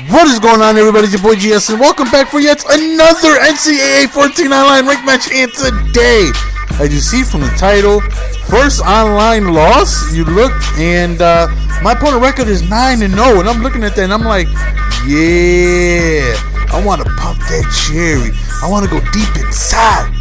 What is going on, everybody? It's your boy GS, and welcome back for yet another NCAA 14 online ranked match. And today, as you see from the title, first online loss. You looked, and my opponent record is 9-0, and I'm looking at that, and I'm like, yeah, I want to pop that cherry. I want to go deep inside.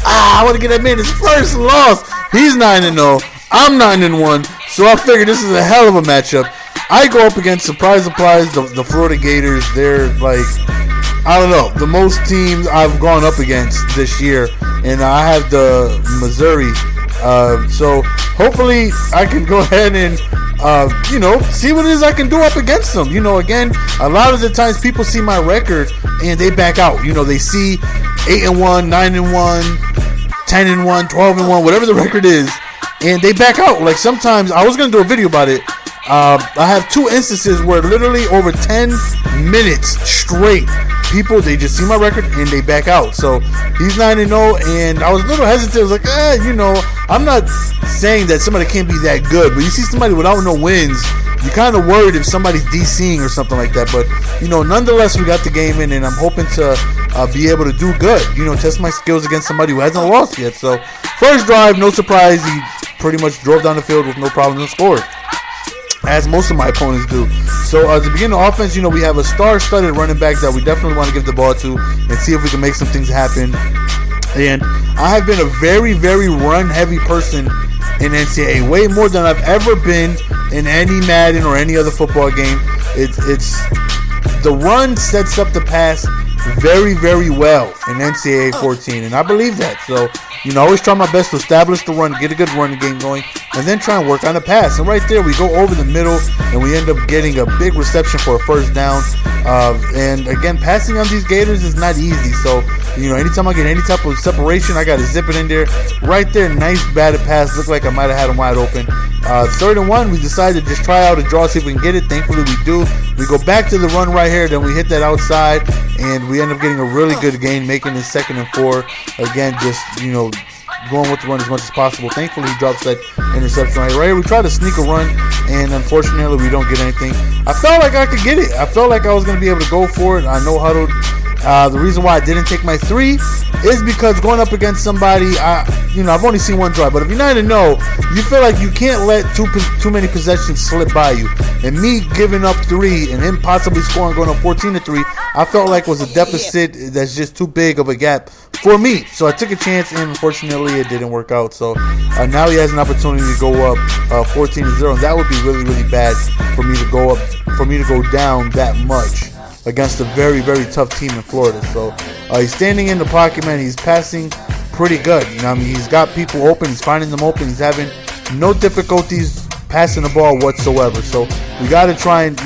I want to get that man his first loss. He's 9-0. I'm 9-1. So I figured this is a hell of a matchup. I go up against, surprise, the Florida Gators. They're like, I don't know, the most teams I've gone up against this year, and I have the Missouri. So hopefully I can go ahead and see what it is I can do up against them. Again, a lot of the times people see my record and they back out. They see 8-1, 9-1, 10-1, 12-1, whatever the record is, and they back out. Like sometimes, I was going to do a video about it. I have two instances where literally over 10 minutes straight, people, they just see my record and they back out. So he's 9-0, and I was a little hesitant. I was like, I'm not saying that somebody can't be that good, but you see somebody without no wins, you're kind of worried if somebody's DCing or something like that. But nonetheless, we got the game in, and I'm hoping to be able to do good. Test my skills against somebody who hasn't lost yet. So first drive, no surprise, he pretty much drove down the field with no problem and scored, as most of my opponents do. So at the beginning of offense, we have a star-studded running back that we definitely want to give the ball to and see if we can make some things happen. And I have been a very, very run-heavy person in NCAA, way more than I've ever been in any Madden or any other football game. It's the run sets up the pass very, very well in NCAA 14, and I believe that. So, I always try my best to establish the run, get a good running game going, and then try and work on the pass. And right there, we go over the middle, and we end up getting a big reception for a first down. And again, passing on these Gators is not easy. So, anytime I get any type of separation, I got to zip it in there. Right there, nice batted pass. Looked like I might have had him wide open. 3rd and 1, we decided to just try out a draw, see if we can get it. Thankfully, we do. We go back to the run right here, then we hit that outside, and we end up getting a really good gain, making it 2nd and 4. Again, just, going with the run as much as possible. Thankfully, he drops that interception right here. We try to sneak a run, and unfortunately, we don't get anything. I felt like I could get it. I felt like I was going to be able to go for it. I know huddled. The reason why I didn't take my 3 is because going up against somebody, I've only seen one drive. But if you're 9-0, you feel like you can't let too many possessions slip by you. And me giving up 3 and him possibly scoring, going up 14-3, I felt like was a deficit that's just too big of a gap for me. So I took a chance, and unfortunately, it didn't work out. So now he has an opportunity to go up 14-0, and that would be really, really bad for me to go down that much against a very, very tough team in Florida. So he's standing in the pocket, man. He's passing pretty good. He's got people open. He's finding them open. He's having no difficulties passing the ball whatsoever. So we got to try and,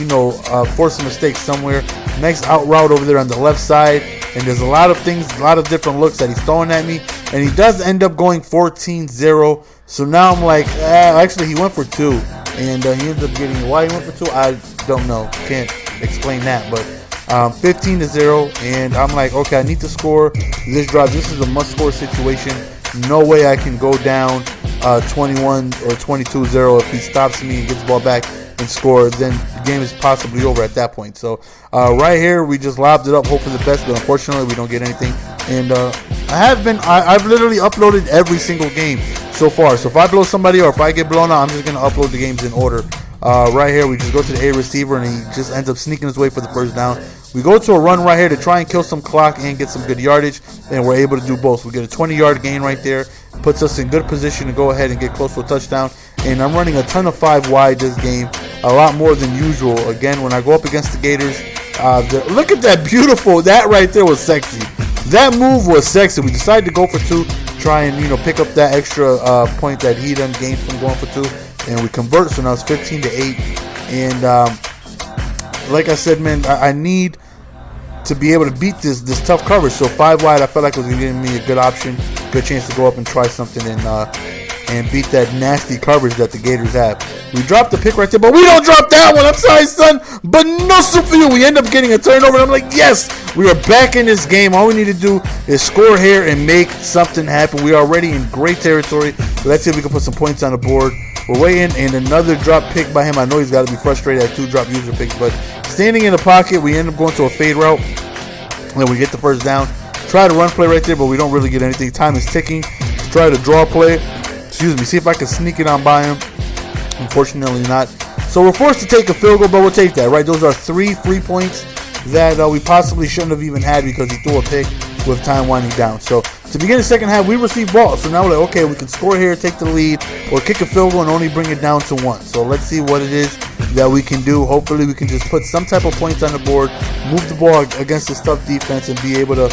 force a mistake somewhere. Next out route over there on the left side. And there's a lot of things, a lot of different looks that he's throwing at me. And he does end up going 14-0. So now I'm like, actually, he went for 2. And he ends up getting, why he went for 2, I don't know. Can't explain that. But 15-0, and I'm like, okay, I need to score this drive. This is a must-score situation. No way I can go down 21 or 22-0 if he stops me and gets the ball back and scores. Then the game is possibly over at that point. So right here, we just lobbed it up, hope for the best, but unfortunately, we don't get anything. And I've literally uploaded every single game so far. So if I blow somebody or if I get blown out, I'm just gonna upload the games in order. Right here, we just go to the A receiver, and he just ends up sneaking his way for the first down. We go to a run right here to try and kill some clock and get some good yardage, and we're able to do both. We get a 20-yard gain right there, puts us in good position to go ahead and get close to a touchdown. And I'm running a ton of 5 wide this game, a lot more than usual. Again, when I go up against the Gators, look at that beautiful, that right there was sexy. That move was sexy. We decided to go for 2, try and, pick up that extra point that he done gained from going for 2. And we convert, so now it's 15-8. And like I said, man, I need to be able to beat this tough coverage. So 5 wide, I felt like it was giving me a good option, good chance to go up and try something and beat that nasty coverage that the Gators have. We dropped the pick right there, but we don't drop that one. I'm sorry, son, but no soup for you. We end up getting a turnover, and I'm like, yes, we are back in this game. All we need to do is score here and make something happen. We are already in great territory. Let's see if we can put some points on the board. We're waiting, and another drop pick by him. I know he's got to be frustrated at 2 drop user picks, but standing in the pocket, we end up going to a fade route, and we get the first down. Try to run play right there, but we don't really get anything. Time is ticking. Try to draw play. Excuse me. See if I can sneak it on by him. Unfortunately not. So we're forced to take a field goal, but we'll take that, right? Those are 3 free points that we possibly shouldn't have even had because he threw a pick with time winding down. So to begin the second half, we received ball. So now we're like, okay, we can score here, take the lead, or kick a field goal and only bring it down to 1. So let's see what it is that we can do. Hopefully we can just put some type of points on the board, move the ball against this tough defense, and be able to,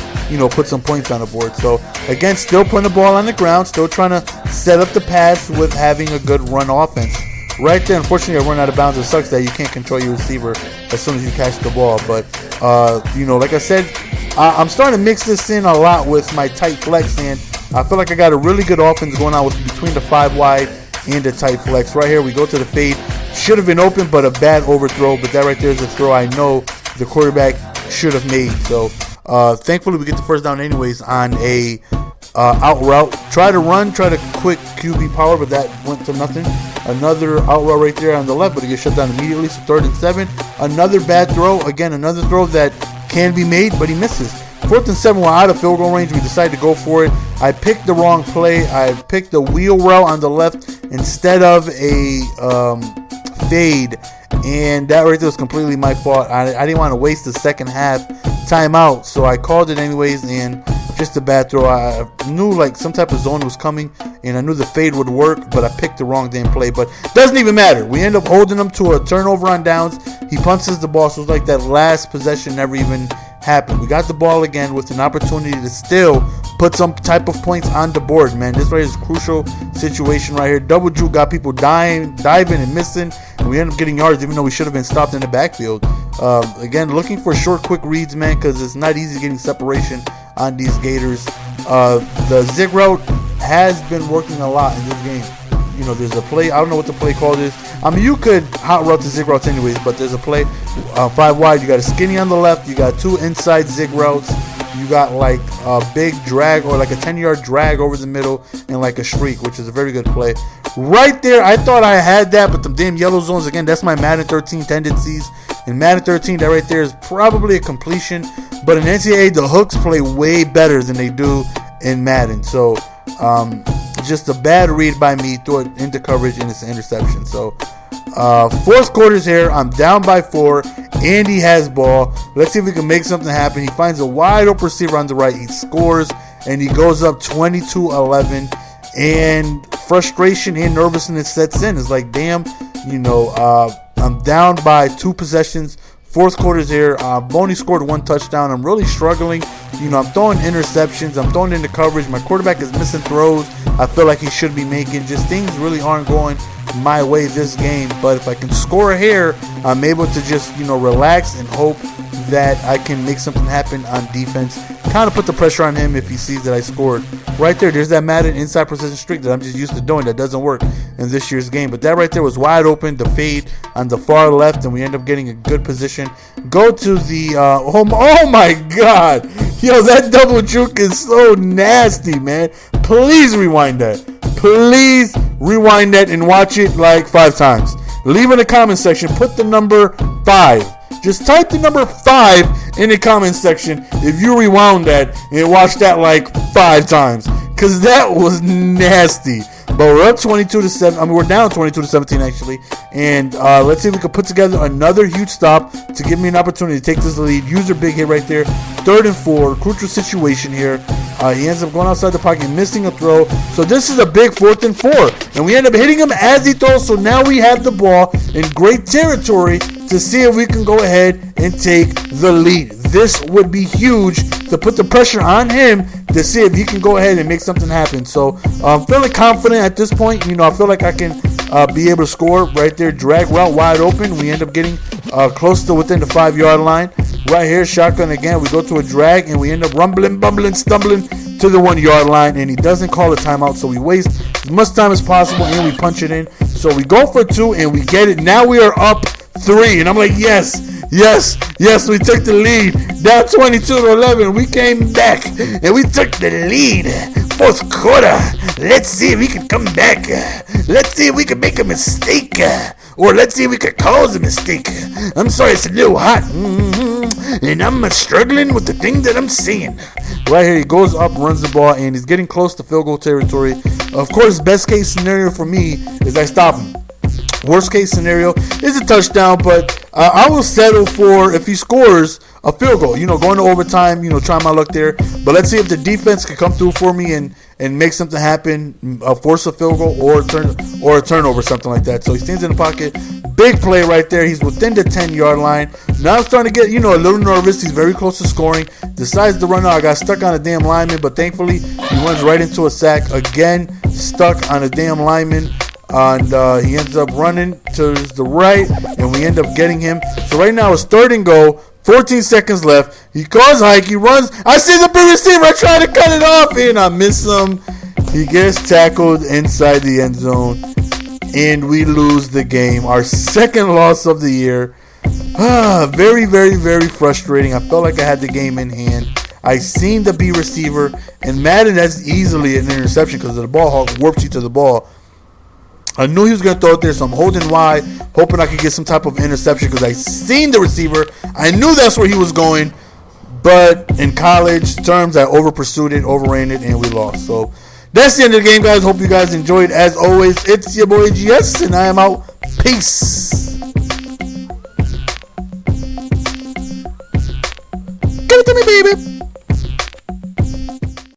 put some points on the board. So again, still putting the ball on the ground, still trying to set up the pass with having a good run offense. Right there, unfortunately, I run out of bounds. It sucks that you can't control your receiver as soon as you catch the ball. But, like I said, I'm starting to mix this in a lot with my tight flex, and I feel like I got a really good offense going on between the 5 wide and the tight flex. Right here, we go to the fade. Should have been open, but a bad overthrow. But that right there is a throw I know the quarterback should have made. So, thankfully, we get the first down anyways on a out route. Try to run, try to quick QB power, but that went to nothing. Another out route right there on the left, but it gets shut down immediately. So 3rd and 7. Another bad throw. Again, another throw that can be made, but he misses. 4th and 7, we're out of field goal range. We decided to go for it. I picked the wrong play. I picked the wheel route on the left instead of a fade, and that right there was completely my fault. I didn't want to waste the second half timeout, so I called it anyways, and just a bad throw. I knew like some type of zone was coming, and I knew the fade would work, but I picked the wrong damn play. But doesn't even matter. We end up holding him to a turnover on downs. He punches the ball, so it's like that last possession never even happened. We got the ball again with an opportunity to still put some type of points on the board, man. This right is a crucial situation right here. Double juke got people diving and missing, and we end up getting yards even though we should have been stopped in the backfield. Again, looking for short, quick reads, man, because it's not easy getting separation on these Gators. The zig route has been working a lot in this game. There's a play. I don't know what the play called is. I mean, you could hot route the zig routes anyways, but there's a play 5 wide. You got a skinny on the left. You got 2 inside zig routes. You got like a big drag or like a 10-yard drag over the middle and like a streak, which is a very good play. Right there, I thought I had that, but the damn yellow zones, again, that's my Madden 13 tendencies. In Madden 13, that right there is probably a completion, but in NCAA, the hooks play way better than they do in Madden. So, just a bad read by me, threw it into coverage, and it's an interception. So, 4th quarter's here. I'm down by 4. Andy has ball. Let's see if we can make something happen. He finds a wide open receiver on the right. He scores, and he goes up 22-11. And frustration and nervousness sets in. It's like, damn, I'm down by 2 possessions. 4th quarter's here. I've only scored 1 touchdown. I'm really struggling. I'm throwing interceptions. I'm throwing into coverage. My quarterback is missing throws I feel like he should be making. Just things really aren't going my way this game. But if I can score here, I'm able to just, relax and hope that I can make something happen on defense. Kind of put the pressure on him if he sees that I scored. Right there's that Madden inside precision streak that I'm just used to doing that doesn't work in this year's game. But that right there was wide open, the fade on the far left, and we end up getting a good position. Go to the, oh my God. Yo, that double juke is so nasty, man. Please rewind that. Please rewind that and watch it like 5 times. Leave in the comment section. Put the number 5. Just type the number 5 in the comment section if you rewound that and watch that like 5 times. Because that was nasty. But we're up 22-7. I mean, we're down 22-17 actually. And let's see if we can put together another huge stop to give me an opportunity to take this lead. User big hit right there. 3rd and 4. Crucial situation here. He ends up going outside the pocket, missing a throw. So this is a big 4th and 4. And we end up hitting him as he throws. So now we have the ball in great territory to see if we can go ahead and take the lead. This would be huge to put the pressure on him to see if he can go ahead and make something happen. So I'm feeling confident at this point. I feel like I can be able to score right there. Drag route wide open. We end up getting close to within the 5-yard line. Right here, shotgun again. We go to a drag, and we end up rumbling, bumbling, stumbling to the 1-yard line, and he doesn't call a timeout, so we waste as much time as possible, and we punch it in. So we go for 2, and we get it. Now we are up 3, and I'm like, yes, we took the lead. Down 22-11, we came back, and we took the lead fourth quarter. Let's see if we can come back. Let's see if we can make a mistake. Or let's see if we can cause a mistake. I'm sorry, it's a little hot. And I'm struggling with the thing that I'm seeing. Right here, he goes up, runs the ball, and he's getting close to field goal territory. Of course, best case scenario for me is I stop him. Worst case scenario is a touchdown, but I will settle for, if he scores, a field goal. Going to overtime, try my luck there. But let's see if the defense can come through for me and make something happen, force a field goal or a turnover, something like that. So he stands in the pocket. Big play right there. He's within the 10-yard line. Now I'm starting to get, a little nervous. He's very close to scoring. Decides to run out. I got stuck on a damn lineman, but thankfully he runs right into a sack. Again, stuck on a damn lineman. And he ends up running to the right, and we end up getting him. So right now it's 3rd and goal. 14 seconds left. He calls hike. He runs. I see the big receiver. I try to cut it off, and I miss him. He gets tackled inside the end zone, and we lose the game. Our 2nd loss of the year. Very, very, very frustrating. I felt like I had the game in hand. I seen the B receiver, and Madden, that's easily an interception because the ball hawk warps you to the ball. I knew he was going to throw it there, so I'm holding wide, hoping I could get some type of interception because I seen the receiver. I knew that's where he was going, but in college terms, I over-pursued it, overran it, and we lost. So that's the end of the game, guys. Hope you guys enjoyed. As always, it's your boy GS, and I am out. Peace. Give it to me, baby.